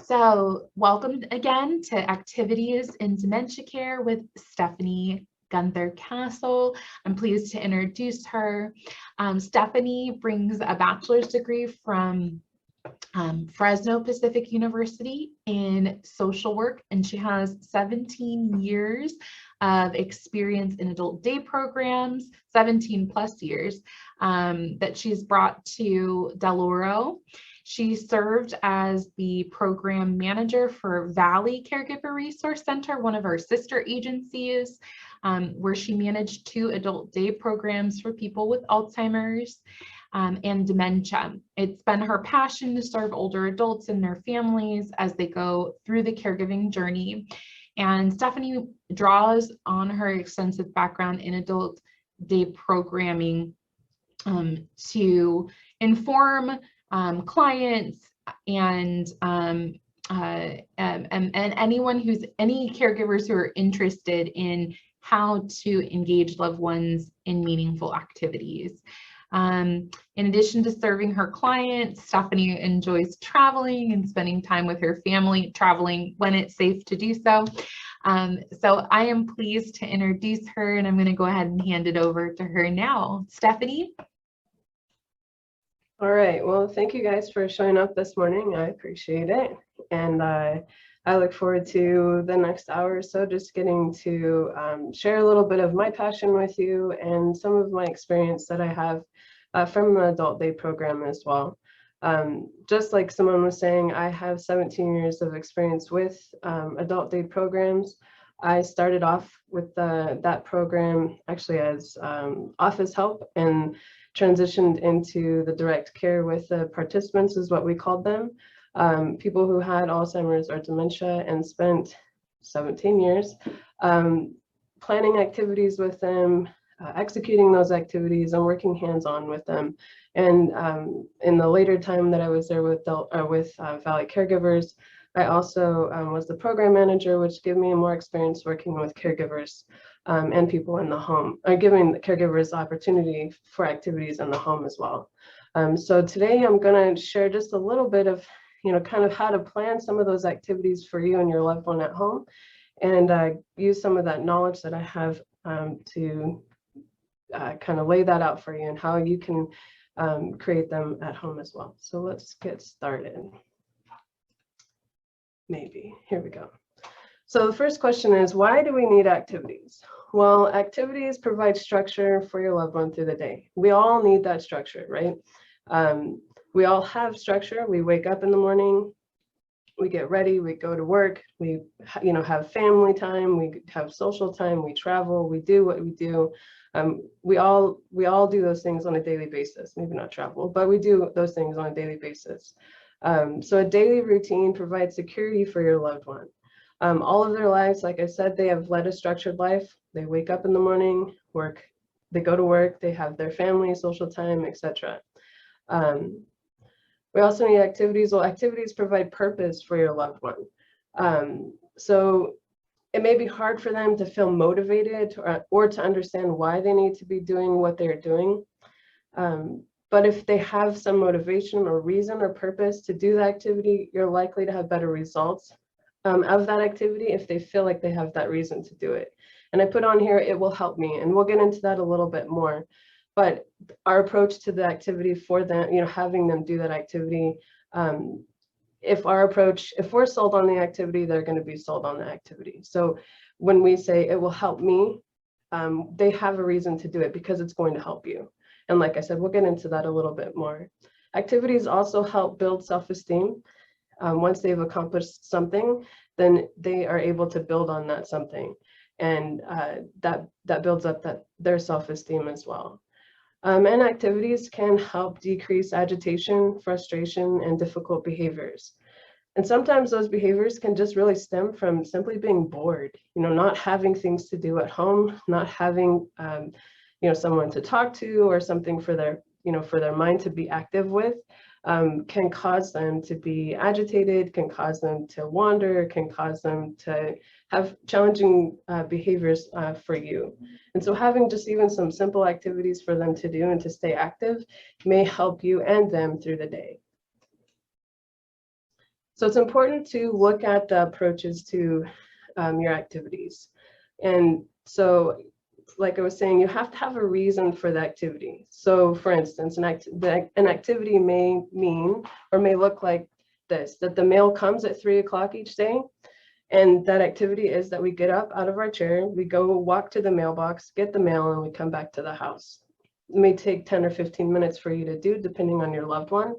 So welcome again to Activities in Dementia Care with Stephani Gunther Castle. I'm pleased to introduce her. Stephani brings a bachelor's degree from Fresno Pacific University in social work, and she has 17 years of experience in adult day programs, 17 plus years that she's brought to Del Oro. She served as the program manager for Valley Caregiver Resource Center, one of our sister agencies, where she managed 2 adult day programs for people with Alzheimer's and dementia. It's been her passion to serve older adults and their families as they go through the caregiving journey. And Stephani draws on her extensive background in adult day programming to inform clients and anyone who's any caregivers who are interested in how to engage loved ones in meaningful activities. In addition to serving her clients, Stephani enjoys traveling and spending time with her family, traveling when it's safe to do so. So I am pleased to introduce her, and I'm going to go ahead and hand it over to her now. Stephani? All right, well, thank you guys for showing up this morning. I appreciate it. And I look forward to the next hour or so, just getting to share a little bit of my passion with you and some of my experience that I have from the adult day program as well. Just like Simone was saying, I have 17 years of experience with adult day programs. I started off with that program actually as office help and transitioned into the direct care with the participants is what we called them. People who had Alzheimer's or dementia, and spent 17 years planning activities with them, executing those activities and working hands-on with them. And in the later time that I was there with Valley Caregivers, I also was the program manager, which gave me more experience working with caregivers and people in the home, giving the caregivers opportunity for activities in the home as well. So today I'm going to share just a little bit of, kind of how to plan some of those activities for you and your loved one at home, and use some of that knowledge that I have to kind of lay that out for you and how you can create them at home as well. So let's get started. Maybe, here we go. So the first question is, why do we need activities? Well, activities provide structure for your loved one through the day. We all need that structure, right? We all have structure. We wake up in the morning, we get ready, we go to work, we have family time, we have social time, we travel, we do what we do. We all do those things on a daily basis. Maybe not travel, but we do those things on a daily basis. So a daily routine provides security for your loved one. All of their lives, like I said, they have led a structured life. They wake up in the morning, work, they go to work, they have their family, social time, etc. We also need activities. Well, activities provide purpose for your loved one. So it may be hard for them to feel motivated or to understand why they need to be doing what they're doing. But if they have some motivation or reason or purpose to do the activity, you're likely to have better results of that activity if they feel like they have that reason to do it. And I put on here, it will help me, and we'll get into that a little bit more. But our approach to the activity for them, having them do that activity, if we're sold on the activity, they're going to be sold on the activity. So when we say it will help me, they have a reason to do it because it's going to help you. And like I said, we'll get into that a little bit more. Activities also help build self-esteem. Once they've accomplished something, then they are able to build on that something. And that builds up their self-esteem as well. And activities can help decrease agitation, frustration, and difficult behaviors. And sometimes those behaviors can just really stem from simply being bored, not having things to do at home, not having someone to talk to or something for their mind to be active with, can cause them to be agitated, can cause them to wander, can cause them to have challenging behaviors for you. And so having just even some simple activities for them to do and to stay active may help you and them through the day. So it's important to look at the approaches to your activities. And so, like I was saying, you have to have a reason for the activity. So for instance, an activity may mean or may look like this, that the mail comes at 3 o'clock each day. And that activity is that we get up out of our chair, we go walk to the mailbox, get the mail, and we come back to the house. It may take 10 or 15 minutes for you to do, depending on your loved one.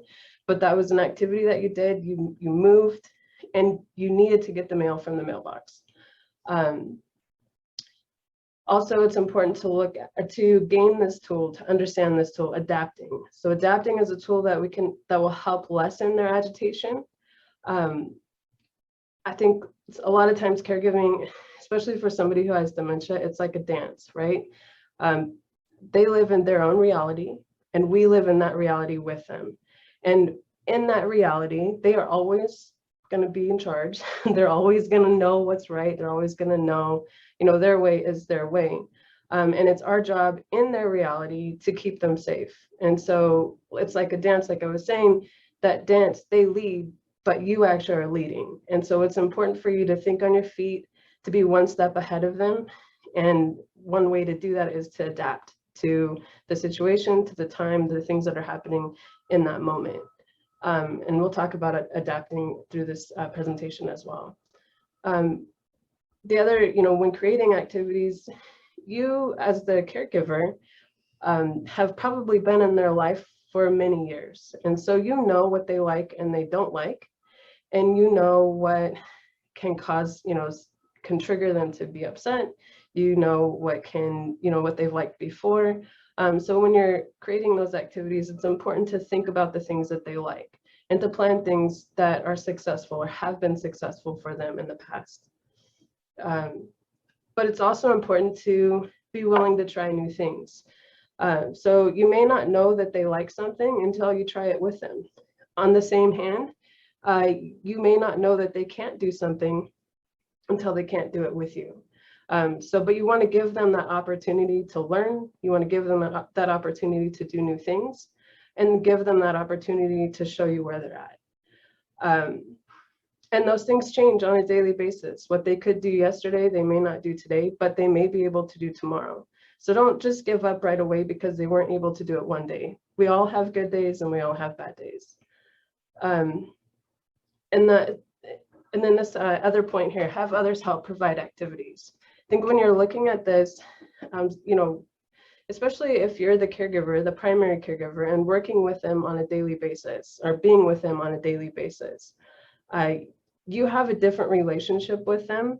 But that was an activity that you did, you moved, and you needed to get the mail from the mailbox. Also, it's important to look at, to gain this tool, to understand this tool, adapting. So adapting is a tool that that will help lessen their agitation. I think a lot of times caregiving, especially for somebody who has dementia, it's like a dance, right? They live in their own reality, and we live in that reality with them. And in that reality, they are always going to be in charge. They're always going to know what's right. They're always going to know, their way is their way. And it's our job in their reality to keep them safe. And so it's like a dance, like I was saying, that dance, they lead, but you actually are leading. And so it's important for you to think on your feet, to be one step ahead of them. And one way to do that is to adapt to the situation, to the time, the things that are happening in that moment. And we'll talk about adapting through this presentation as well. The other, when creating activities, you as the caregiver have probably been in their life for many years. And so you know what they like and they don't like, and you know what can cause, can trigger them to be upset. You know what can, what they've liked before. So when you're creating those activities, it's important to think about the things that they like and to plan things that are successful or have been successful for them in the past. But it's also important to be willing to try new things. So you may not know that they like something until you try it with them. On the same hand, you may not know that they can't do something until they can't do it with you. But you want to give them that opportunity to learn. You want to give them that opportunity to do new things, and give them that opportunity to show you where they're at. And those things change on a daily basis. What they could do yesterday, they may not do today, but they may be able to do tomorrow. So don't just give up right away because they weren't able to do it one day. We all have good days and we all have bad days. And then this other point here, have others help provide activities. I think when you're looking at this, especially if you're the caregiver, the primary caregiver, and working with them on a daily basis or being with them on a daily basis, you have a different relationship with them,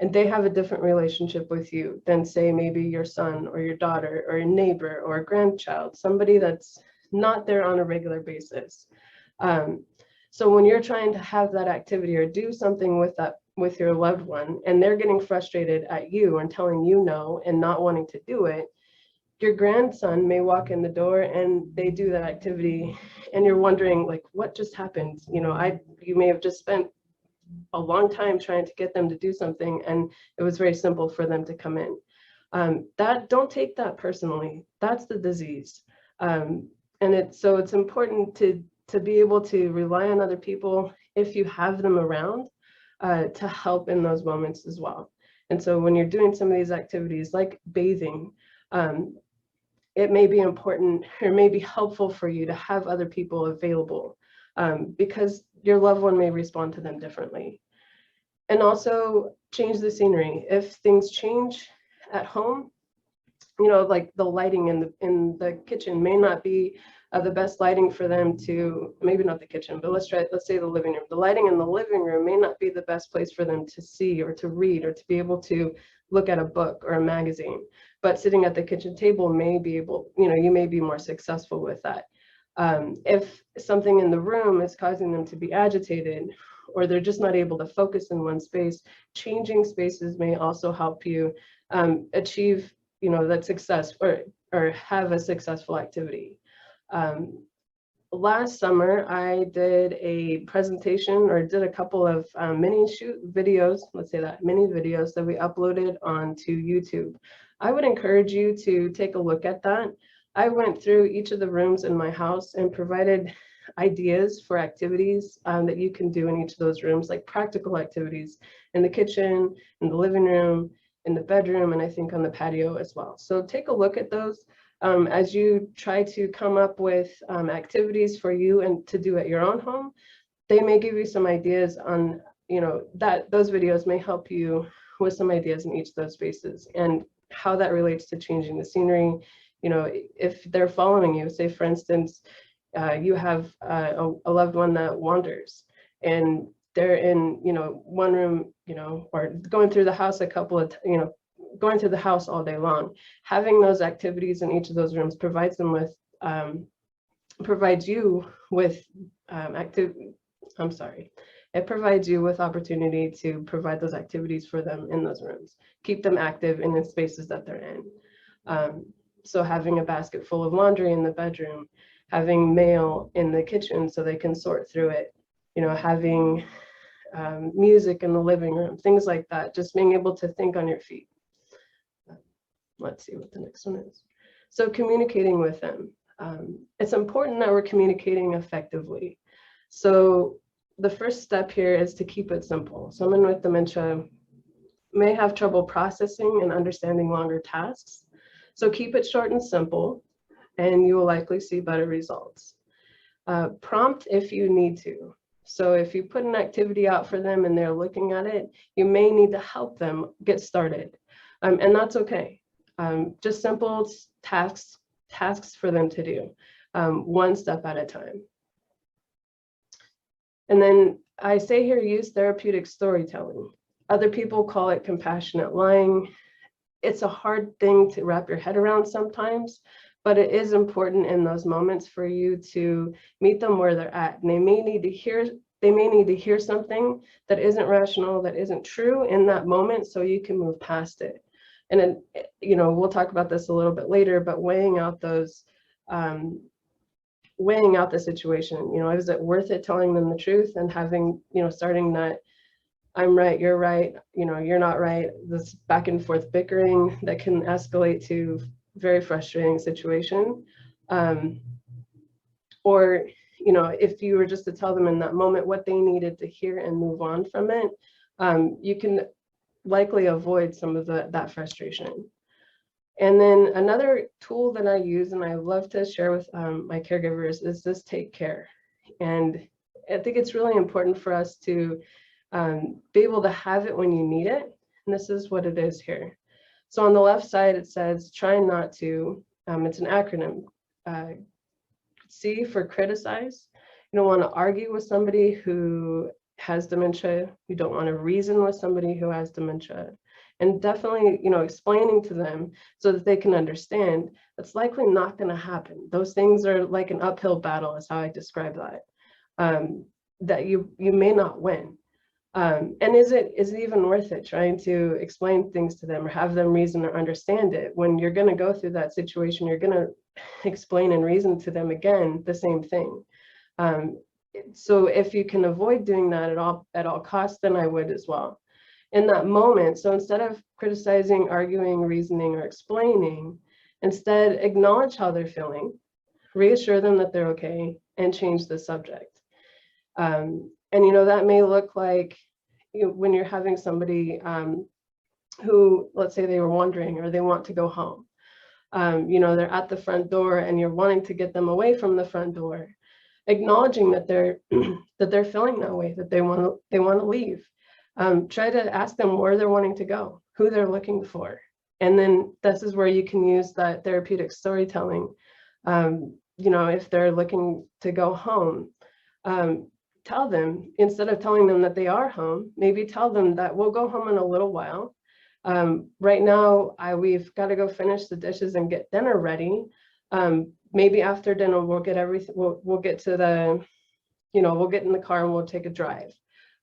and they have a different relationship with you than, say, maybe your son or your daughter or your neighbor or a grandchild, somebody that's not there on a regular basis. So when you're trying to have that activity or do something with your loved one, and they're getting frustrated at you and telling you no and not wanting to do it, your grandson may walk in the door and they do that activity, and you're wondering, like, what just happened? You may have just spent a long time trying to get them to do something, and it was very simple for them to come in. Don't take that personally. That's the disease. So it's important to be able to rely on other people if you have them around to help in those moments as well. And so when you're doing some of these activities like bathing, it may be important or may be helpful for you to have other people available because your loved one may respond to them differently. And also change the scenery. If things change at home, like the lighting in the kitchen may not be the best lighting for them to, maybe not the kitchen, but let's say the living room. The lighting in the living room may not be the best place for them to see or to read or to be able to look at a book or a magazine. But sitting at the kitchen table may be able, you may be more successful with that. If something in the room is causing them to be agitated, or they're just not able to focus in one space, changing spaces may also help you achieve, that success or have a successful activity. Last summer, I did a presentation or did a couple of mini videos, mini videos that we uploaded onto YouTube. I would encourage you to take a look at that. I went through each of the rooms in my house and provided ideas for activities that you can do in each of those rooms, like practical activities in the kitchen, in the living room, in the bedroom, and I think on the patio as well. So take a look at those as you try to come up with activities for you and to do at your own home. They may give you some ideas on, that those videos may help you with some ideas in each of those spaces and how that relates to changing the scenery. If they're following you, say for instance, you have a loved one that wanders and they're in, one room, or going through the house going through the house all day long. Having those activities in each of those rooms provides you with it provides you with opportunity to provide those activities for them in those rooms, keep them active in the spaces that they're in. So having a basket full of laundry in the bedroom, having mail in the kitchen so they can sort through it, having music in the living room, things like that, just being able to think on your feet. Let's see what the next one is. So communicating with them. It's important that we're communicating effectively. So the first step here is to keep it simple. Someone with dementia may have trouble processing and understanding longer tasks. So keep it short and simple, and you will likely see better results. Prompt if you need to. So if you put an activity out for them and they're looking at it, you may need to help them get started. And that's okay. Just simple tasks for them to do, one step at a time. And then I say here, use therapeutic storytelling. Other people call it compassionate lying. It's a hard thing to wrap your head around sometimes, but it is important in those moments for you to meet them where they're at. And they may need to hear something that isn't rational, that isn't true in that moment, so you can move past it. And then, we'll talk about this a little bit later, but weighing out the situation, is it worth it telling them the truth and having, starting that I'm right, you're right, you're not right, this back and forth bickering that can escalate to very frustrating situation. Or, if you were just to tell them in that moment what they needed to hear and move on from it, you can likely avoid some of that frustration. And then another tool that I use and I love to share with my caregivers is this take care. And I think it's really important for us to be able to have it when you need it. And this is what it is here. So on the left side, it says, try not to, it's an acronym. C for criticize. You don't want to argue with somebody who has dementia. You don't want to reason with somebody who has dementia. And definitely, explaining to them so that they can understand, that's likely not going to happen. Those things are like an uphill battle is how I describe that, that you may not win. And is it even worth it trying to explain things to them or have them reason or understand it when you're going to go through that situation? You're going to explain and reason to them again the same thing. So if you can avoid doing that at all costs, then I would as well. In that moment, so instead of criticizing, arguing, reasoning, or explaining, instead acknowledge how they're feeling, reassure them that they're okay, and change the subject. And that may look like when you're having somebody who, let's say they were wandering or they want to go home. They're at the front door and you're wanting to get them away from the front door, acknowledging that they're feeling that way, that they want to leave. Try to ask them where they're wanting to go, who they're looking for. And then this is where you can use that therapeutic storytelling. If they're looking to go home, tell them, instead of telling them that they are home, maybe tell them that we'll go home in a little while. Right now, we've got to go finish the dishes and get dinner ready. Maybe after dinner, we'll get everything, we'll get to the, we'll get in the car and we'll take a drive.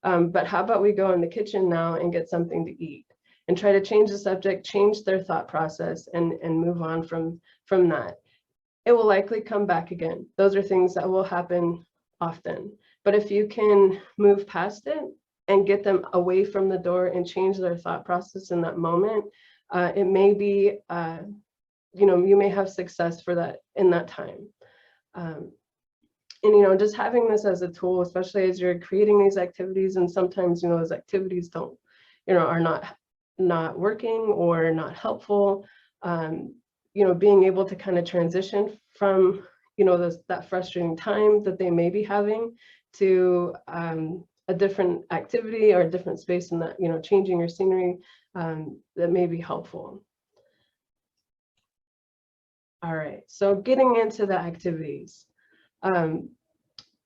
But how about we go in the kitchen now and get something to eat and try to change the subject, change their thought process and move on from that. It will likely come back again. Those are things that will happen often. But if you can move past it and get them away from the door and change their thought process in that moment, it may be, you may have success for that in that time. And, just having this as a tool, especially as you're creating these activities, and sometimes, those activities don't, are not working or not helpful, being able to kind of transition from, that frustrating time that they may be having to a different activity or a different space in that, changing your scenery, that may be helpful. All right, so getting into the activities.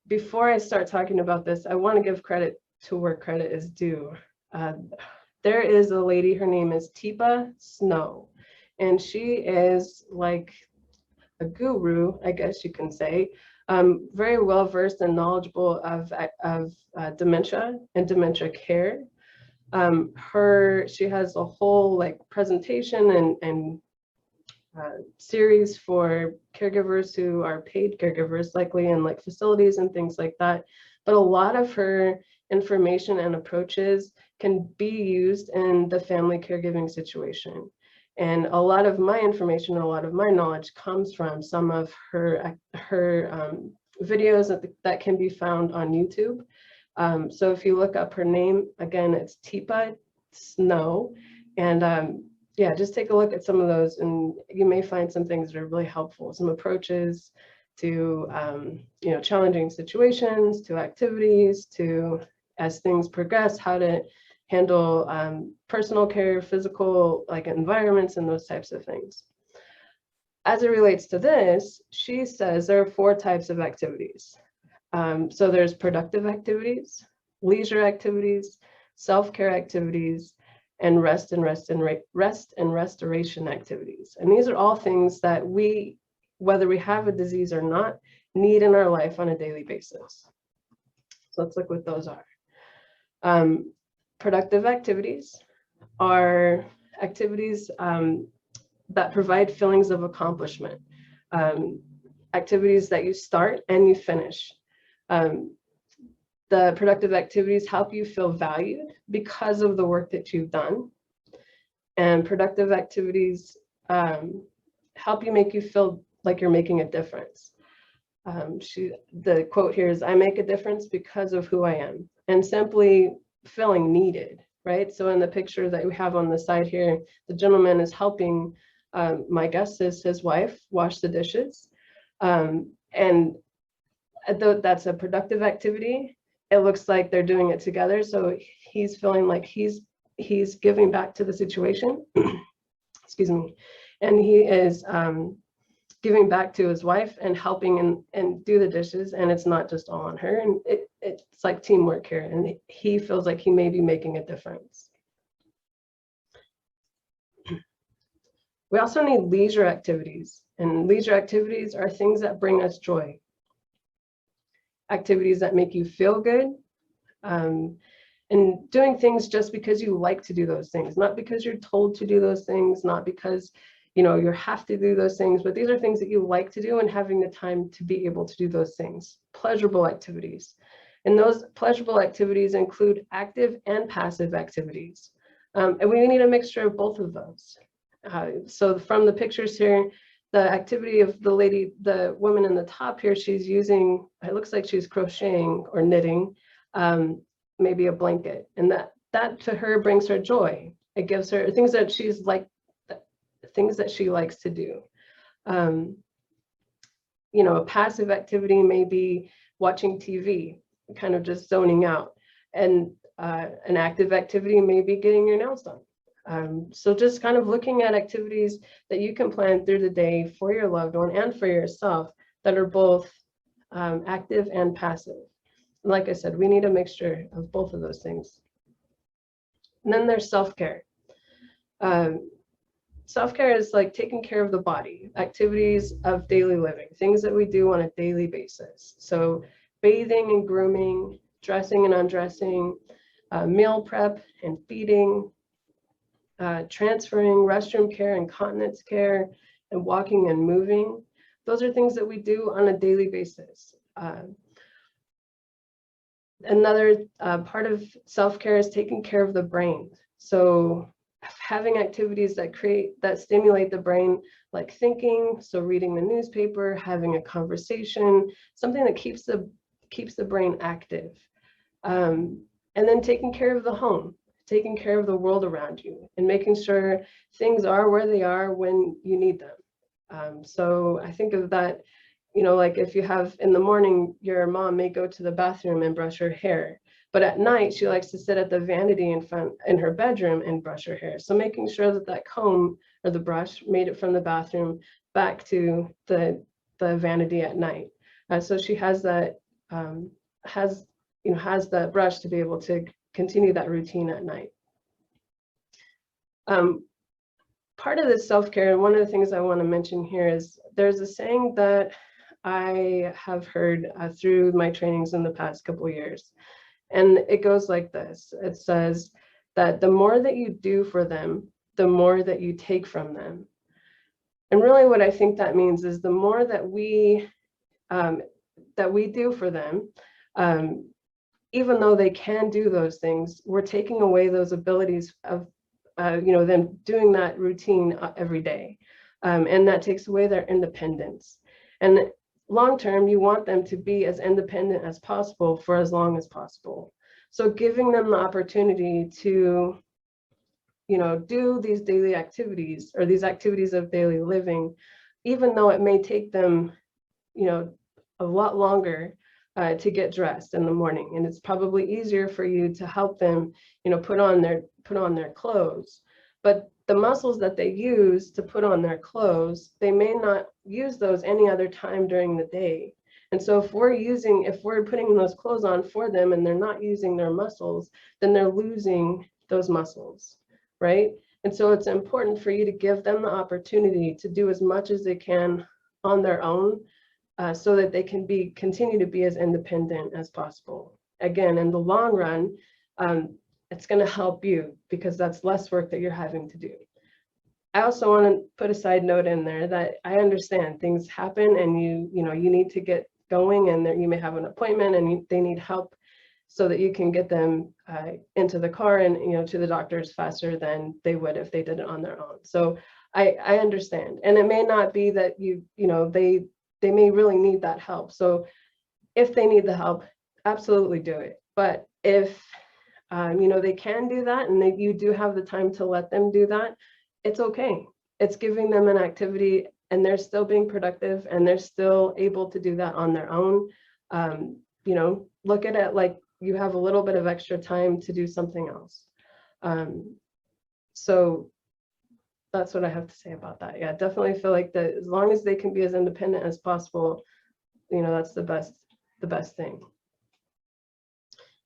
Before I start talking about this, I want to give credit to where credit is due. There is a lady, her name is Teepa Snow, and she is like a guru, I guess you can say, very well versed and knowledgeable of dementia and dementia care. She has a whole presentation and series for caregivers who are paid caregivers, likely in facilities and things like that. But a lot of her information and approaches can be used in the family caregiving situation. And a lot of my information and a lot of my knowledge comes from some of her videos that can be found on YouTube. So if you look up her name, again, it's Teepa Snow. And yeah, just take a look at some of those and you may find some things that are really helpful, some approaches to, challenging situations, to activities, to, as things progress, how to handle personal care, physical environments, and those types of things. As it relates to this, she says there are 4 types of activities. So there's productive activities, leisure activities, self-care activities, and rest and restoration activities. And these are all things that we, whether we have a disease or not, need in our life on a daily basis. So let's look what those are. Productive activities are activities that provide feelings of accomplishment, activities that you start and you finish. The productive activities help you feel valued because of the work that you've done. And productive activities help you make you feel like you're making a difference. The quote here is, "I make a difference because of who I am," and simply feeling needed, right? So in the picture that we have on the side here, the gentleman is helping, my guess is his wife, wash the dishes. And that's a productive activity. It looks like they're doing it together. So he's feeling like he's giving back to the situation, excuse me. And he is giving back to his wife and helping and do the dishes. And it's not just all on her. And it's like teamwork here. And he feels like he may be making a difference. We also need leisure activities. And leisure activities are things that bring us joy. Activities that make you feel good. And doing things just because you like to do those things, not because you're told to do those things, not because you have to do those things, but these are things that you like to do and having the time to be able to do those things. Pleasurable activities. And those pleasurable activities include active and passive activities. And we need a mixture of both of those. So from the pictures here, the activity of the lady, the woman in the top here, she's using, it looks like she's crocheting or knitting, maybe a blanket. And that to her brings her joy. It gives her things that she's like, things that she likes to do. A passive activity may be watching TV, kind of just zoning out. And an active activity may be getting your nails done. So just kind of looking at activities that you can plan through the day for your loved one and for yourself that are both active and passive. Like I said, we need a mixture of both of those things. And then there's self-care. Self-care is like taking care of the body, activities of daily living, things that we do on a daily basis. So bathing and grooming, dressing and undressing, meal prep and feeding, transferring, restroom care and continence care, and walking and moving. Those are things that we do on a daily basis. Another part of self-care is taking care of the brain. So having activities that stimulate the brain, like thinking, so reading the newspaper, having a conversation, something that keeps the brain active. And then taking care of the home, taking care of the world around you, and making sure things are where they are when you need them. So I think of that, like if you have in the morning, your mom may go to the bathroom and brush her hair, but at night she likes to sit at the vanity in her bedroom and brush her hair. So making sure that comb or the brush made it from the bathroom back to the vanity at night. So she has that has that brush to be able to continue that routine at night. Part of this self-care, and one of the things I want to mention here is there's a saying that I have heard through my trainings in the past couple of years. And it goes like this. It says that the more that you do for them, the more that you take from them. And really what I think that means is the more that we do for them, even though they can do those things, we're taking away those abilities of them doing that routine every day. And that takes away their independence. And long term, you want them to be as independent as possible for as long as possible. So giving them the opportunity to, do these daily activities or these activities of daily living, even though it may take them, a lot longer to get dressed in the morning. And it's probably easier for you to help them, put on their clothes. But the muscles that they use to put on their clothes, they may not use those any other time during the day. And so if we're putting those clothes on for them and they're not using their muscles, then they're losing those muscles, right? And so it's important for you to give them the opportunity to do as much as they can on their own, so that they can continue to be as independent as possible. Again, in the long run, it's going to help you because that's less work that you're having to do. I also want to put a side note in there that I understand things happen and you need to get going, and you may have an appointment and they need help so that you can get them into the car and to the doctors faster than they would if they did it on their own. So I understand, and it may not be that they may really need that help. So if they need the help, absolutely do it. But if they can do that and you do have the time to let them do that, it's okay. It's giving them an activity and they're still being productive and they're still able to do that on their own. Look at it like you have a little bit of extra time to do something else. So that's what I have to say about that. Yeah, definitely feel like that as long as they can be as independent as possible, that's the best thing.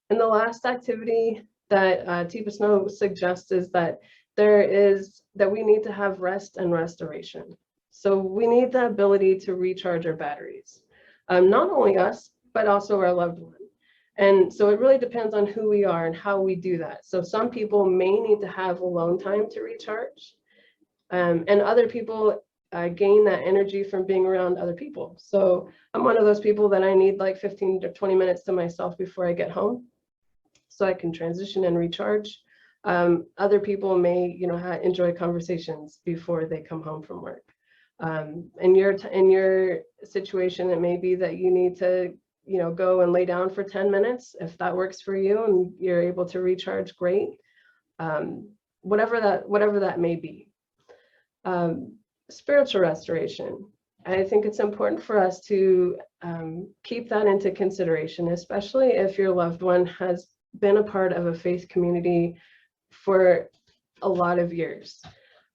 And the last activity that Tipa Snow suggests is that we need to have rest and restoration. So we need the ability to recharge our batteries, not only us, but also our loved one. And so it really depends on who we are and how we do that. So some people may need to have alone time to recharge, and other people gain that energy from being around other people. So I'm one of those people that I need like 15 to 20 minutes to myself before I get home, so I can transition and recharge. Other people may, enjoy conversations before they come home from work. In your situation, it may be that you need to, go and lay down for 10 minutes. If that works for you and you're able to recharge, great. Whatever that may be. Spiritual restoration. I think it's important for us to keep that into consideration, especially if your loved one has been a part of a faith community for a lot of years.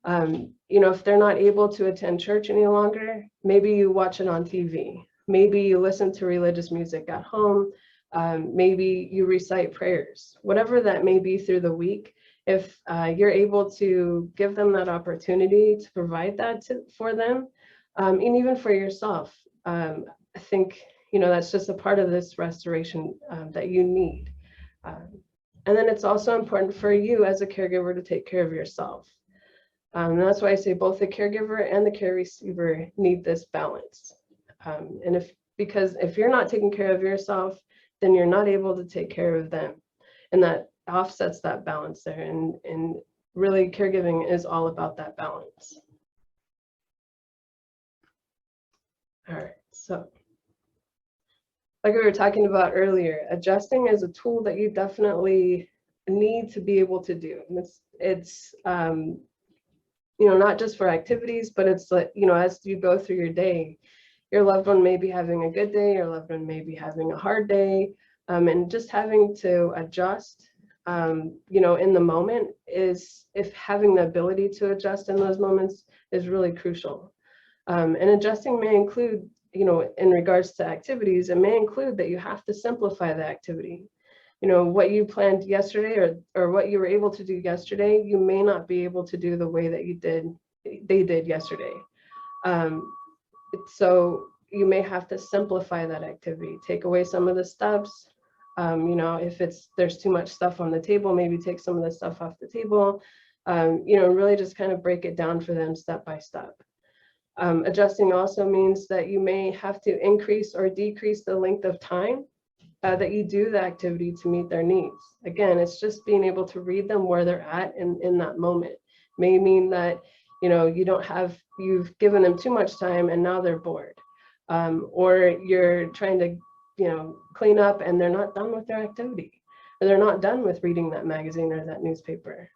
If they're not able to attend church any longer, maybe you watch it on TV. Maybe you listen to religious music at home. Maybe you recite prayers, whatever that may be through the week. If you're able to give them that opportunity to provide that for them, and even for yourself, I think, that's just a part of this restoration that you need. And then it's also important for you as a caregiver to take care of yourself. And that's why I say both the caregiver and the care receiver need this balance. Because if you're not taking care of yourself, then you're not able to take care of them. And that offsets that balance there. And really caregiving is all about that balance. All right, so like we were talking about earlier, adjusting is a tool that you definitely need to be able to do. And it's not just for activities, but it's like, as you go through your day, your loved one may be having a good day, your loved one may be having a hard day, and just having to adjust, in the moment if having the ability to adjust in those moments is really crucial. And adjusting may include, in regards to activities, it may include that you have to simplify the activity. What you planned yesterday or what you were able to do yesterday, you may not be able to do the way that they did yesterday. So you may have to simplify that activity, take away some of the steps. If there's too much stuff on the table, maybe take some of the stuff off the table, really just kind of break it down for them step by step. Adjusting also means that you may have to increase or decrease the length of time that you do the activity to meet their needs. Again, it's just being able to read them where they're at in that moment. May mean that, you've given them too much time and now they're bored. Or you're trying to, clean up and they're not done with their activity, or they're not done with reading that magazine or that newspaper.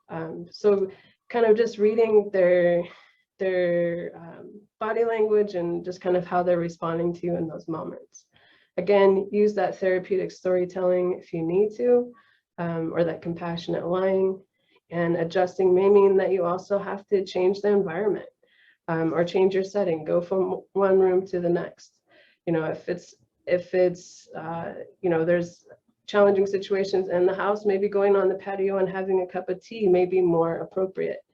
So kind of just reading their body language and just kind of how they're responding to you in those moments. Again, use that therapeutic storytelling if you need to, or that compassionate lying. And adjusting may mean that you also have to change the environment, or change your setting, go from one room to the next. If it's there's challenging situations in the house, maybe going on the patio and having a cup of tea may be more appropriate.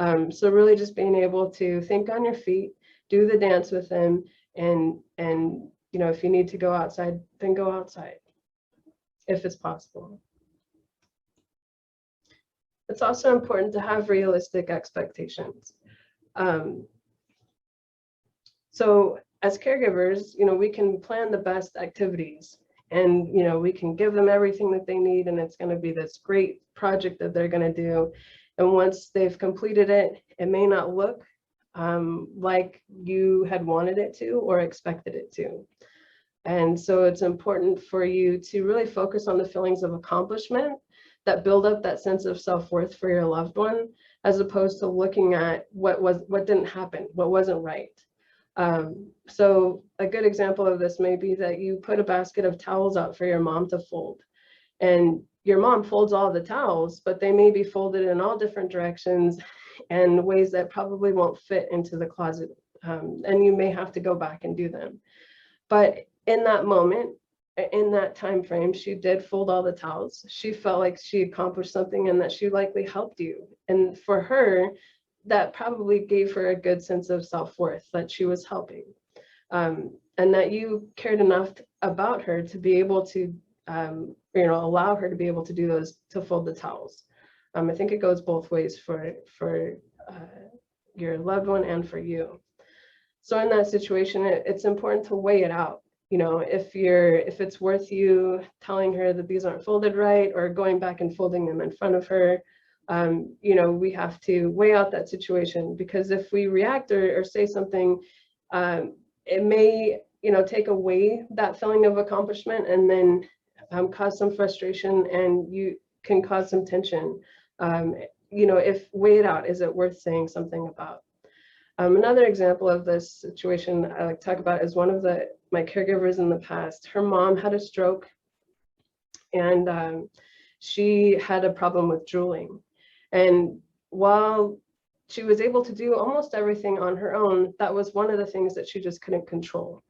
So really just being able to think on your feet, do the dance with them, and if you need to go outside, then go outside, if it's possible. It's also important to have realistic expectations. So as caregivers, we can plan the best activities, and we can give them everything that they need, and it's going to be this great project that they're going to do. And once they've completed it, it may not look like you had wanted it to or expected it to. And so it's important for you to really focus on the feelings of accomplishment that build up that sense of self-worth for your loved one, as opposed to looking at what didn't happen, what wasn't right. So a good example of this may be that you put a basket of towels out for your mom to fold, and your mom folds all the towels, but they may be folded in all different directions and ways that probably won't fit into the closet, and you may have to go back and do them. But in that moment, in that time frame, she did fold all the towels. She felt like she accomplished something and that she likely helped you. And for her, that probably gave her a good sense of self-worth, that she was helping, and that you cared enough about her to be able to allow her to be able to do those, to fold the towels. I think it goes both ways for your loved one and for you. So in that situation, it's important to weigh it out. If it's worth you telling her that these aren't folded right, or going back and folding them in front of her, we have to weigh out that situation, because if we react or say something, it may, take away that feeling of accomplishment, and then cause some frustration, and you can cause some tension. If weigh it out, is it worth saying something about? Another example of this situation I like to talk about is one of my caregivers in the past. Her mom had a stroke, and she had a problem with drooling. And while she was able to do almost everything on her own, that was one of the things that she just couldn't control.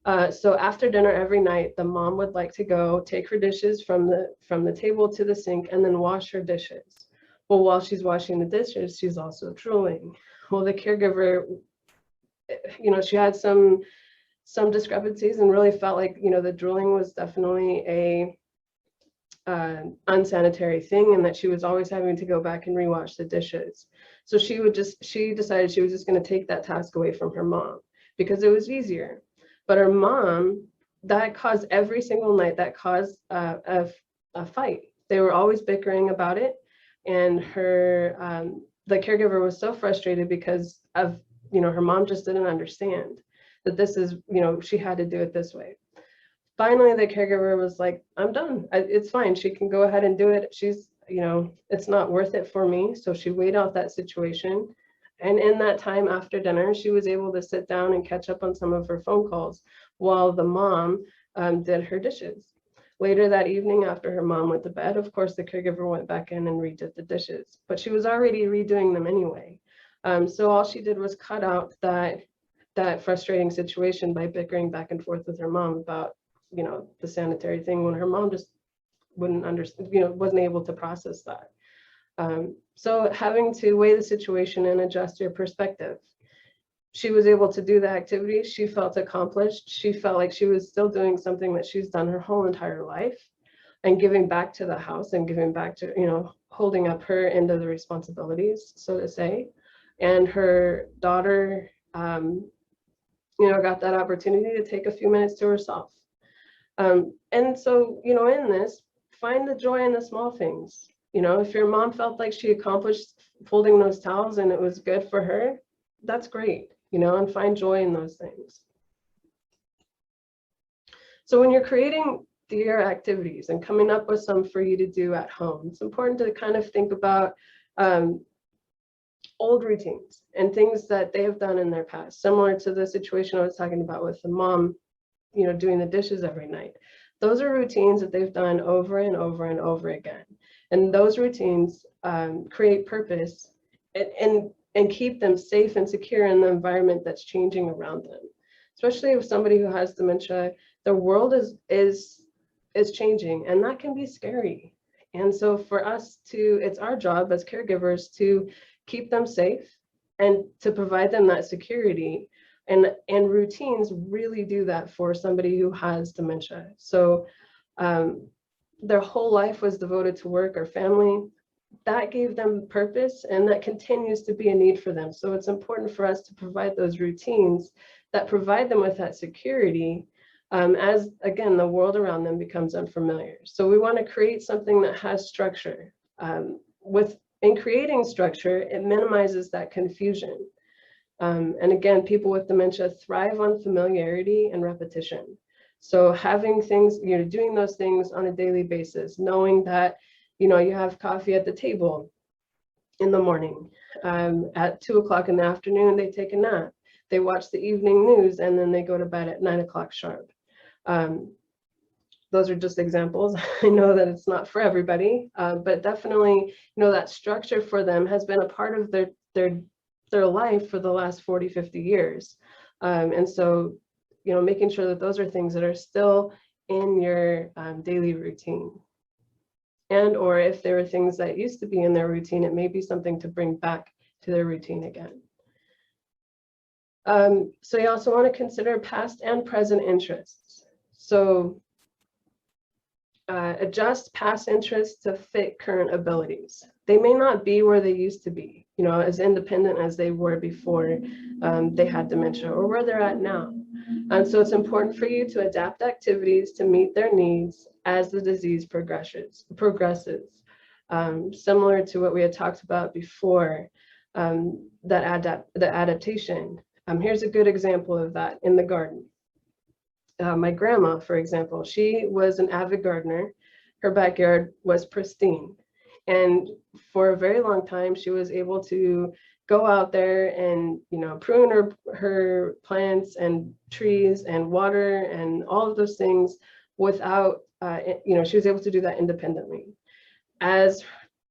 So after dinner every night, the mom would like to go take her dishes from the table to the sink and then wash her dishes. Well, while she's washing the dishes, she's also drooling. Well, the caregiver, she had some discrepancies and really felt like, the drooling was definitely a unsanitary thing, and that she was always having to go back and rewash the dishes. So she decided she was just going to take that task away from her mom because it was easier. But her mom, that caused every single night, that caused a fight. They were always bickering about it. And the caregiver was so frustrated because of, her mom just didn't understand that this is, she had to do it this way. Finally, the caregiver was like, I'm done. It's fine. She can go ahead and do it. She's, it's not worth it for me. So she weighed out that situation. And in that time after dinner, she was able to sit down and catch up on some of her phone calls while the mom did her dishes. Later that evening, after her mom went to bed, of course, the caregiver went back in and redid the dishes, but she was already redoing them anyway. So all she did was cut out that frustrating situation by bickering back and forth with her mom about, the sanitary thing, when her mom just wouldn't understand, wasn't able to process that. So having to weigh the situation and adjust your perspective. She was able to do the activity. She felt accomplished. She felt like she was still doing something that she's done her whole entire life, and giving back to the house and giving back to, holding up her end of the responsibilities, so to say. And her daughter, got that opportunity to take a few minutes to herself. And so, in this, find the joy in the small things. If your mom felt like she accomplished folding those towels and it was good for her, that's great, and find joy in those things. So when you're creating your activities and coming up with some for you to do at home, it's important to kind of think about old routines and things that they have done in their past, similar to the situation I was talking about with the mom, doing the dishes every night. Those are routines that they've done over and over and over again. And those routines create purpose and keep them safe and secure in the environment that's changing around them. Especially with somebody who has dementia, the world is changing, and that can be scary. And so for us it's our job as caregivers to keep them safe and to provide them that security. And routines really do that for somebody who has dementia. So their whole life was devoted to work or family. That gave them purpose, and that continues to be a need for them. So it's important for us to provide those routines that provide them with that security as, again, the world around them becomes unfamiliar. So we want to create something that has structure. In creating structure, it minimizes that confusion. And again, people with dementia thrive on familiarity and repetition. So having things, doing those things on a daily basis, knowing that, you have coffee at the table in the morning, at 2 o'clock in the afternoon, they take a nap, they watch the evening news, and then they go to bed at 9 o'clock sharp. Those are just examples. I know that it's not for everybody, but definitely, that structure for them has been a part of their life for the last 40, 50 years. And so, making sure that those are things that are still in your daily routine. And or if there are things that used to be in their routine, it may be something to bring back to their routine again. So you also want to consider past and present interests. So adjust past interests to fit current abilities. They may not be where they used to be, as independent as they were before they had dementia, or where they're at now. And so it's important for you to adapt activities to meet their needs as the disease progresses. Similar to what we had talked about before, the adaptation. Here's a good example of that in the garden. My grandma, for example, she was an avid gardener. Her backyard was pristine. And for a very long time, she was able to go out there and, prune her plants and trees and water and all of those things without, she was able to do that independently. As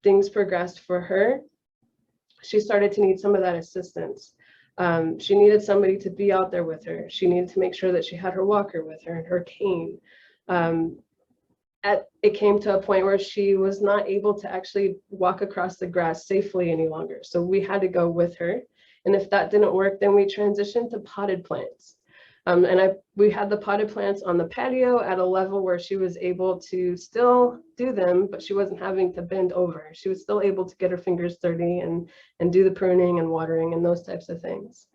things progressed for her, she started to need some of that assistance. She needed somebody to be out there with her. She needed to make sure that she had her walker with her and her cane. It came to a point where she was not able to actually walk across the grass safely any longer. So we had to go with her. And if that didn't work, then we transitioned to potted plants. We had the potted plants on the patio at a level where she was able to still do them, but she wasn't having to bend over. She was still able to get her fingers dirty and do the pruning and watering and those types of things.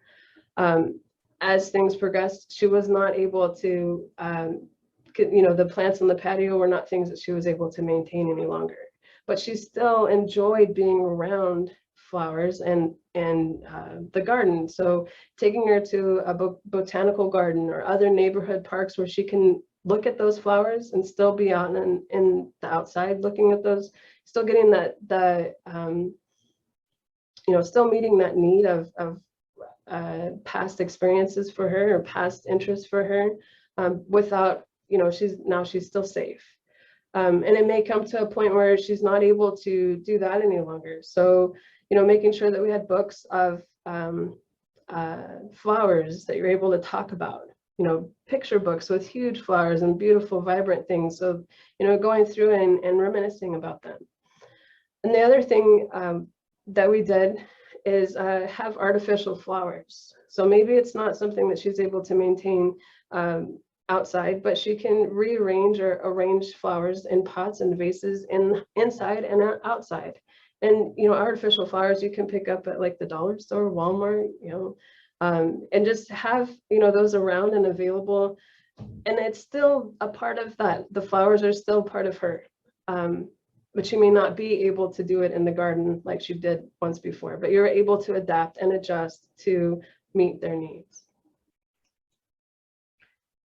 As things progressed, she was not able to, the plants on the patio were not things that she was able to maintain any longer. but she still enjoyed being around flowers and the garden. So taking her to a botanical garden or other neighborhood parks where she can look at those flowers and still be out in the outside looking at those, still getting still meeting that need of past experiences for her or past interests for her, without, she's still safe. And it may come to a point where she's not able to do that any longer. So, making sure that we had books of flowers that you're able to talk about, picture books with huge flowers and beautiful, vibrant things. So, going through and reminiscing about them. And the other thing that we did is have artificial flowers. So maybe it's not something that she's able to maintain outside, but she can rearrange or arrange flowers in pots and vases inside and outside. And, artificial flowers you can pick up at like the dollar store, Walmart, and just have, those around and available. And it's still a part of that. The flowers are still part of her. But she may not be able to do it in the garden like she did once before, but you're able to adapt and adjust to meet their needs.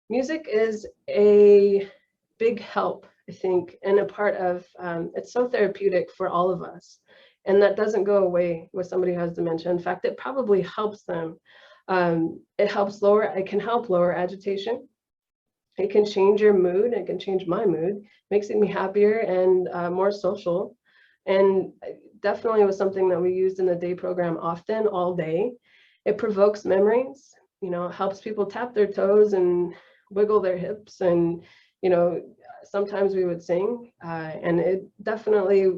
Music is a big help, I think, and a part of, it's so therapeutic for all of us. And that doesn't go away with somebody who has dementia. In fact, it probably helps them. It can help lower agitation. It can change your mood. It can change my mood. Makes me happier and more social. And definitely was something that we used in the day program often, all day. It provokes memories. It helps people tap their toes and wiggle their hips. And, sometimes we would sing. And it definitely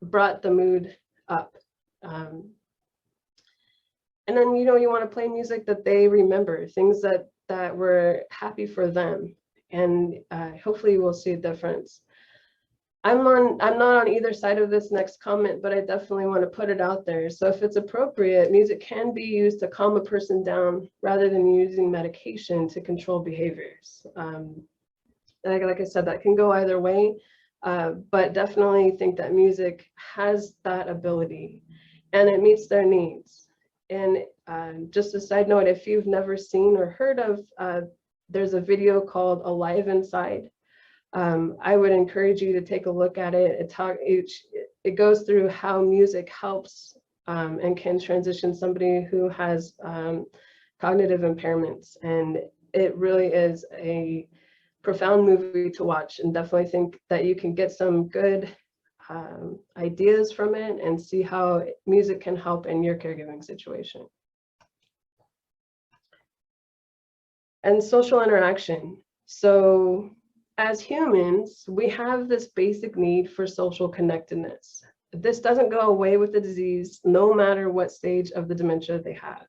brought the mood up. And then, you want to play music that they remember, things that were happy for them, and hopefully we'll see a difference. I'm not on either side of this next comment, but I definitely want to put it out there. So if it's appropriate, music can be used to calm a person down rather than using medication to control behaviors. Like I said, that can go either way, but definitely think that music has that ability and it meets their needs. And just a side note, if you've never seen or heard of, there's a video called Alive Inside. I would encourage you to take a look at it. It goes through how music helps and can transition somebody who has cognitive impairments. And it really is a profound movie to watch, and definitely think that you can get some good ideas from it and see how music can help in your caregiving situation. And social interaction. So as humans, we have this basic need for social connectedness. This doesn't go away with the disease, no matter what stage of the dementia they have.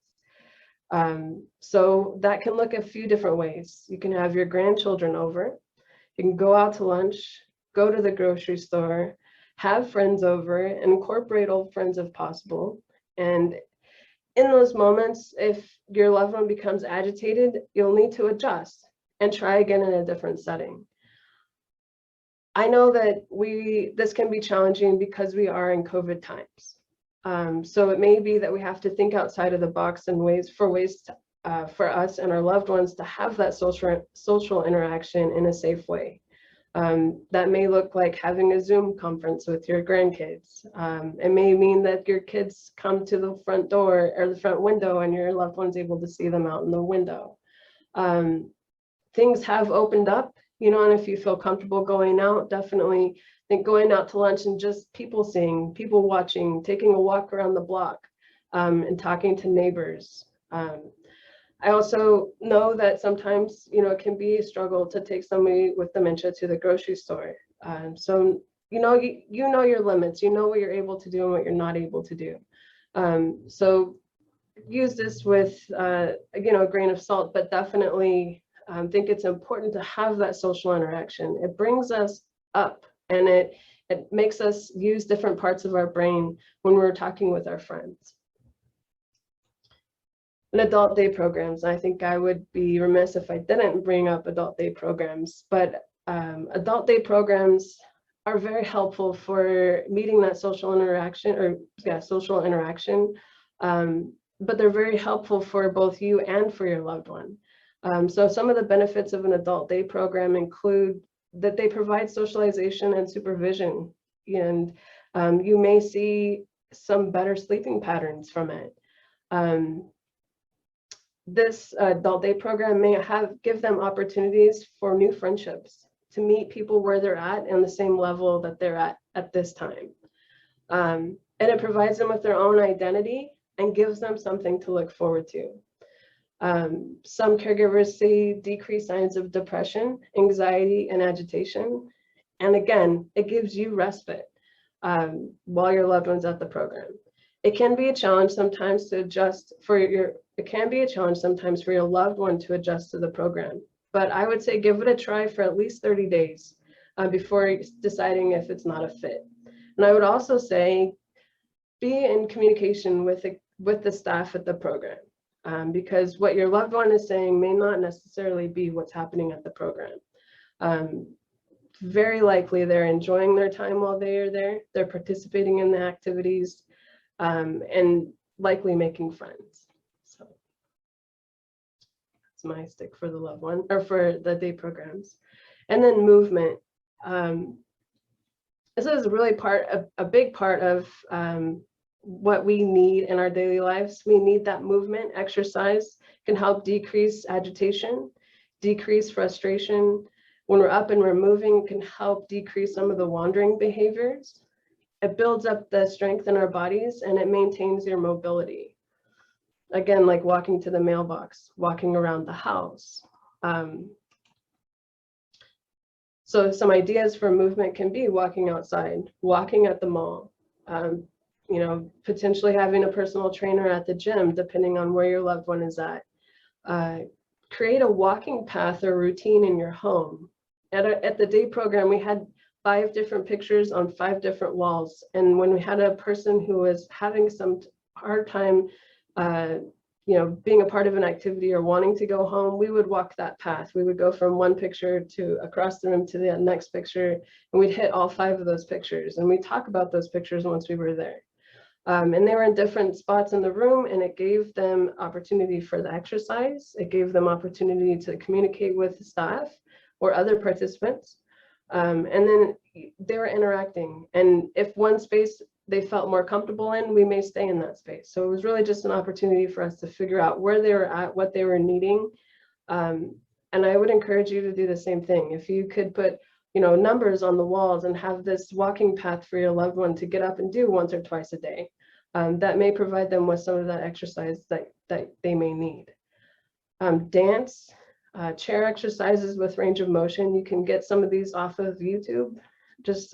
So that can look a few different ways. You can have your grandchildren over, you can go out to lunch, go to the grocery store, have friends over, and incorporate old friends if possible. And in those moments, if your loved one becomes agitated, you'll need to adjust and try again in a different setting. I know that this can be challenging because we are in COVID times. So it may be that we have to think outside of the box and ways for us and our loved ones to have that social interaction in a safe way. That may look like having a Zoom conference with your grandkids. It may mean that your kids come to the front door or the front window and your loved one's able to see them out in the window. Things have opened up, and if you feel comfortable going out, definitely think going out to lunch and just people seeing, people watching, taking a walk around the block, and talking to neighbors. I also know that sometimes, it can be a struggle to take somebody with dementia to the grocery store. So, you know your limits, what you're able to do and what you're not able to do. So use this with, a grain of salt, but definitely think it's important to have that social interaction. It brings us up, and it makes us use different parts of our brain when we're talking with our friends. And adult day programs. I think I would be remiss if I didn't bring up adult day programs, but adult day programs are very helpful for meeting that social interaction, but they're very helpful for both you and for your loved one. So some of the benefits of an adult day program include that they provide socialization and supervision, and you may see some better sleeping patterns from it. This adult day program may give them opportunities for new friendships, to meet people where they're at and the same level that they're at this time. And it provides them with their own identity and gives them something to look forward to. Some caregivers see decreased signs of depression, anxiety, and agitation. And again, it gives you respite while your loved one's at the program. It can be a challenge sometimes to adjust for your loved one to adjust to the program. But I would say give it a try for at least 30 days before deciding if it's not a fit. And I would also say be in communication with the staff at the program, because what your loved one is saying may not necessarily be what's happening at the program. Very likely they're enjoying their time while they are there. They're participating in the activities and likely making friends. So that's my stick for the loved one, or for the day programs. And then movement. This is really a big part of what we need in our daily lives. We need that movement. Exercise can help decrease agitation, decrease frustration. When we're up and we're moving, it can help decrease some of the wandering behaviors. It builds up the strength in our bodies, and it maintains your mobility. Again, like walking to the mailbox, walking around the house. So some ideas for movement can be walking outside, walking at the mall, potentially having a personal trainer at the gym, depending on where your loved one is at. Create a walking path or routine in your home. At the day program, we had 5 different pictures on 5 different walls. And when we had a person who was having some hard time, being a part of an activity or wanting to go home, we would walk that path. We would go from one picture to across the room to the next picture, and we'd hit all 5 of those pictures. And we'd talk about those pictures once we were there. And they were in different spots in the room, and it gave them opportunity for the exercise. It gave them opportunity to communicate with the staff or other participants. And then they were interacting. And if one space they felt more comfortable in, we may stay in that space. So it was really just an opportunity for us to figure out where they were at, what they were needing. And I would encourage you to do the same thing. If you could put, numbers on the walls and have this walking path for your loved one to get up and do once or twice a day, that may provide them with some of that exercise that they may need. Dance, chair exercises with range of motion. You can get some of these off of YouTube. Just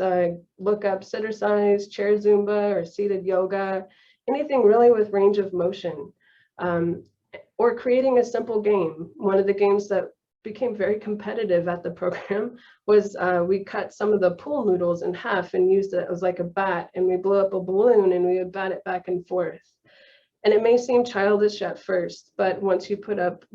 look up sittercise, chair Zumba, or seated yoga, anything really with range of motion. Or creating a simple game. One of the games that became very competitive at the program was we cut some of the pool noodles in half and used it as like a bat, and we blew up a balloon and we would bat it back and forth. And it may seem childish at first, but once we put up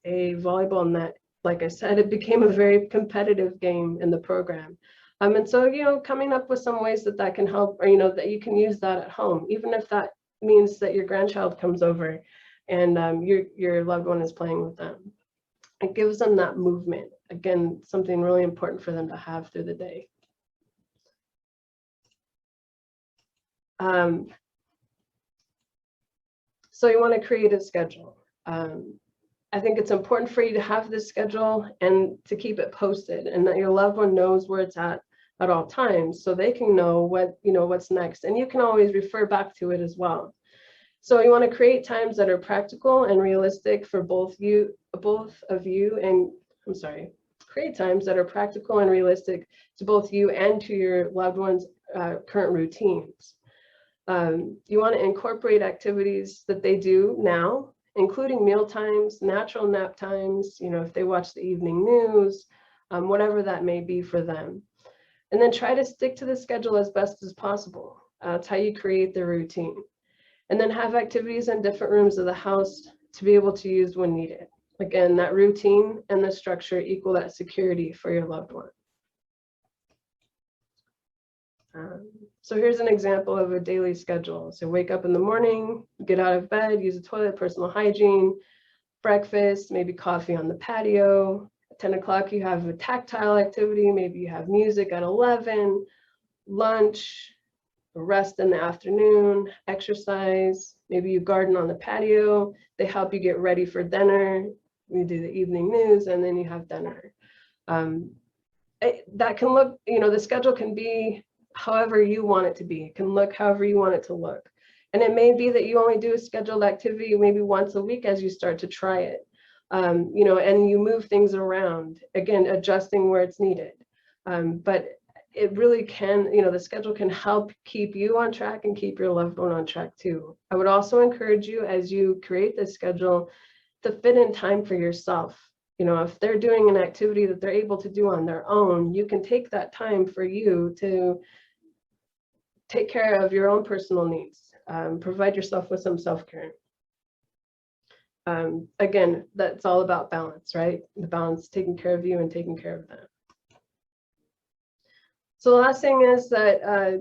a volleyball net, like I said, it became a very competitive game in the program. And so, coming up with some ways that can help, or, that you can use that at home, even if that means that your grandchild comes over and your loved one is playing with them. It gives them that movement. Again, something really important for them to have through the day. So you want to create a schedule. I think it's important for you to have this schedule and to keep it posted, and that your loved one knows where it's at all times, so they can know what's next, and you can always refer back to it as well. So you want to create times that are practical and realistic for create times that are practical and realistic to both you and to your loved one's current routines. You want to incorporate activities that they do now, including meal times, natural nap times, if they watch the evening news, whatever that may be for them. And then try to stick to the schedule as best as possible. That's how you create the routine. And then have activities in different rooms of the house to be able to use when needed. Again, that routine and the structure equal that security for your loved one. So here's an example of a daily schedule. So wake up in the morning, get out of bed, use the toilet, personal hygiene, breakfast, maybe coffee on the patio. At 10 o'clock, you have a tactile activity. Maybe you have music at 11, lunch, rest in the afternoon, exercise. Maybe you garden on the patio. They help you get ready for dinner. You do the evening news, and then you have dinner. That can look, the schedule can be however you want it to be. It can look however you want it to look. And it may be that you only do a scheduled activity maybe once a week as you start to try it, and you move things around, again, adjusting where it's needed. But it really can, the schedule can help keep you on track and keep your loved one on track too. I would also encourage you, as you create this schedule, to fit in time for yourself. If they're doing an activity that they're able to do on their own, you can take that time for you to take care of your own personal needs. Provide yourself with some self-care. Again, that's all about balance, right? The balance, taking care of you and taking care of them. So the last thing is that I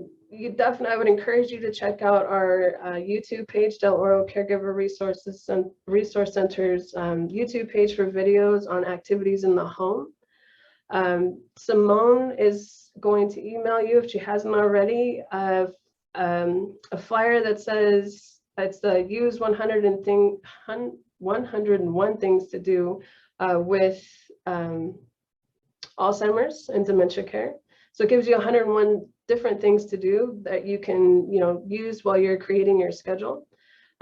would encourage you to check out our YouTube page, Del Oro Caregiver Resources and Resource Center's YouTube page for videos on activities in the home. Simone is going to email you, if she hasn't already, a flyer that says it's the use 101 things to do with Alzheimer's and dementia care. So it gives you 101 different things to do that you can, use while you're creating your schedule.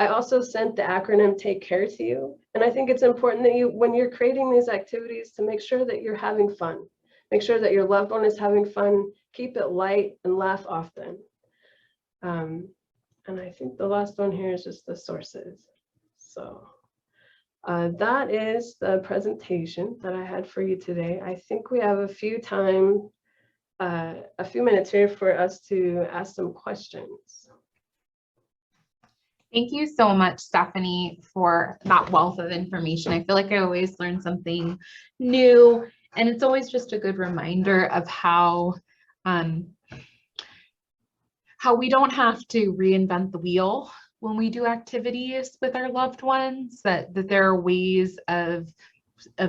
I also sent the acronym Take Care to you. And I think it's important that when you're creating these activities, to make sure that you're having fun. Make sure that your loved one is having fun, keep it light, and laugh often. And I think the last one here is just the sources. So that is the presentation that I had for you today. I think we have a few minutes here for us to ask some questions. Thank you so much, Stephanie, for that wealth of information. I feel like I always learn something new, and it's always just a good reminder of how we don't have to reinvent the wheel when we do activities with our loved ones, that there are ways of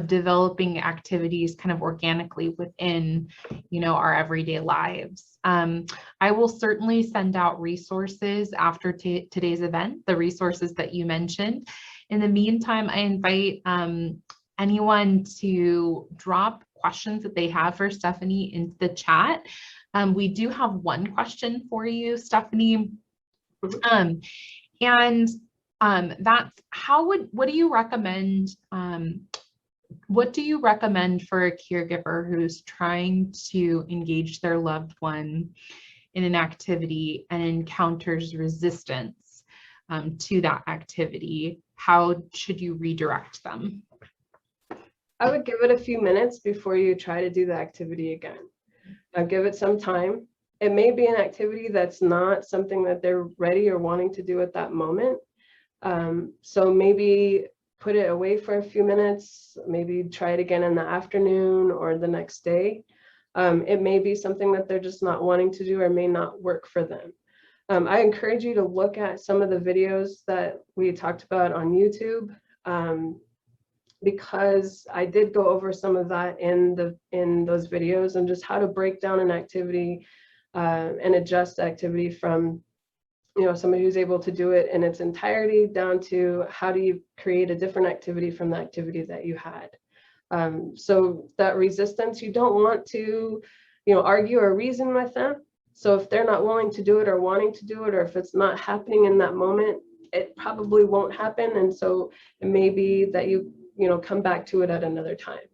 developing activities kind of organically within, our everyday lives. I will certainly send out resources after today's event, the resources that you mentioned. In the meantime, I invite anyone to drop questions that they have for Stephanie into the chat. We do have one question for you, Stephanie. That's what do you recommend? What do you recommend for a caregiver who's trying to engage their loved one in an activity and encounters resistance to that activity? How should you redirect them? I would give it a few minutes before you try to do the activity again. Give it some time. It may be an activity that's not something that they're ready or wanting to do at that moment. So maybe put it away for a few minutes, maybe try it again in the afternoon or the next day. It may be something that they're just not wanting to do or may not work for them. I encourage you to look at some of the videos that we talked about on YouTube, because I did go over some of that in those videos, and just how to break down an activity and adjust the activity from somebody who's able to do it in its entirety down to how do you create a different activity from the activity that you had. So that resistance, you don't want to, argue or reason with them. So if they're not willing to do it or wanting to do it, or if it's not happening in that moment, it probably won't happen. And so it may be that you come back to it at another time.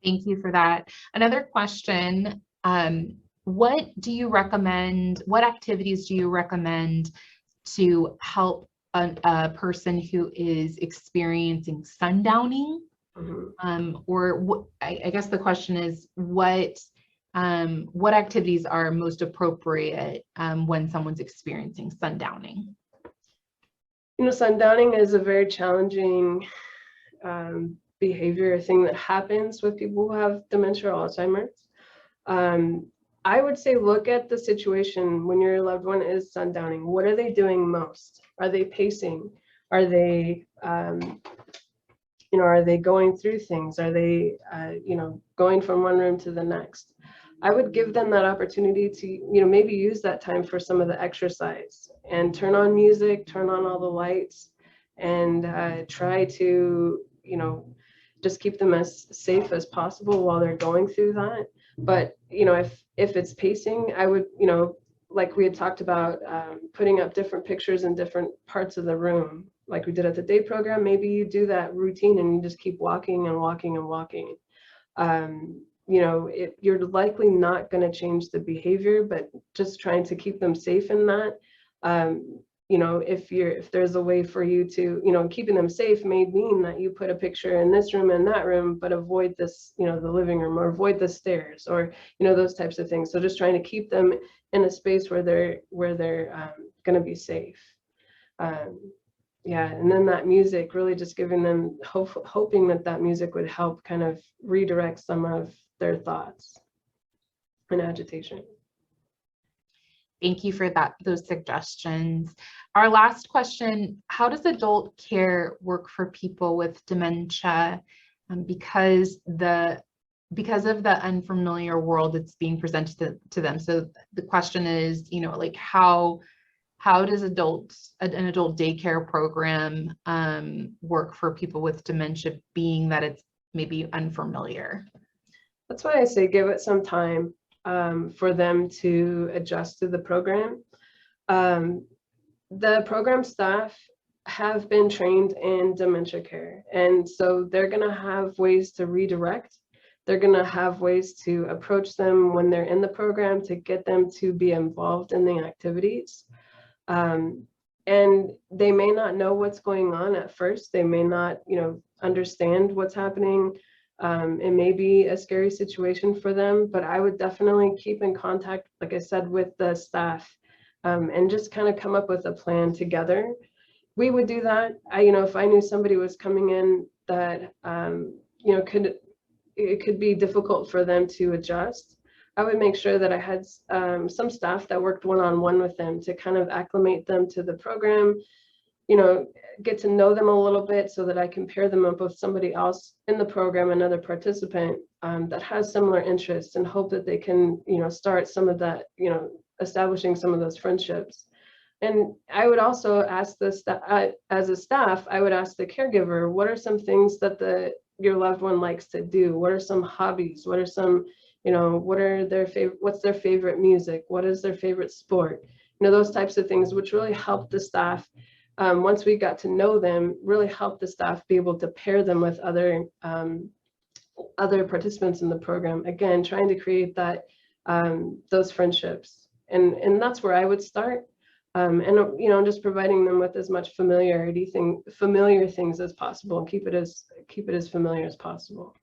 Thank you for that. Another question. What activities do you recommend to help a person who is experiencing sundowning? I guess the question is, what activities are most appropriate when someone's experiencing sundowning? Sundowning is a very challenging behavior, thing that happens with people who have dementia or Alzheimer's. I would say look at the situation when your loved one is sundowning. What are they doing most? Are they pacing? Are they, are they going through things? Are they, going from one room to the next? I would give them that opportunity to, maybe use that time for some of the exercise and turn on music, turn on all the lights, and try to, just keep them as safe as possible while they're going through that. But, if it's pacing, I would, like we had talked about, putting up different pictures in different parts of the room, like we did at the day program. Maybe you do that routine and you just keep walking and walking and walking. You're likely not going to change the behavior, but just trying to keep them safe in that. If there's a way for you to, keeping them safe may mean that you put a picture in this room and that room, but avoid this, the living room, or avoid the stairs, or, those types of things. So just trying to keep them in a space where they're going to be safe. Yeah, and then that music, really just giving them hoping that music would help kind of redirect some of their thoughts and agitation. Thank you for those suggestions. Our last question: how does adult care work for people with dementia? Because of the unfamiliar world that's being presented to them. So the question is, how does an adult daycare program work for people with dementia, being that it's maybe unfamiliar? That's why I say give it some time for them to adjust to the program. The program staff have been trained in dementia care, and so they're going to have ways to redirect. They're going to have ways to approach them when they're in the program to get them to be involved in the activities. And they may not know what's going on at first. They may not, understand what's happening. It may be a scary situation for them, but I would definitely keep in contact, like I said, with the staff, and just kind of come up with a plan together. We would do that. If I knew somebody was coming in that, it could be difficult for them to adjust, I would make sure that I had some staff that worked one-on-one with them to kind of acclimate them to the program, get to know them a little bit, so that I can pair them up with somebody else in the program, another participant that has similar interests, and hope that they can, start some of that, establishing some of those friendships. And I would also ask as a staff, I would ask the caregiver, what are some things that your loved one likes to do? What are some hobbies? What are some, what's their favorite music? What is their favorite sport? Those types of things, which really help the staff. Once we got to know them, really help the staff be able to pair them with other participants in the program. Again, trying to create that those friendships, and that's where I would start. And just providing them with as much familiar things as possible, and keep it as familiar as possible.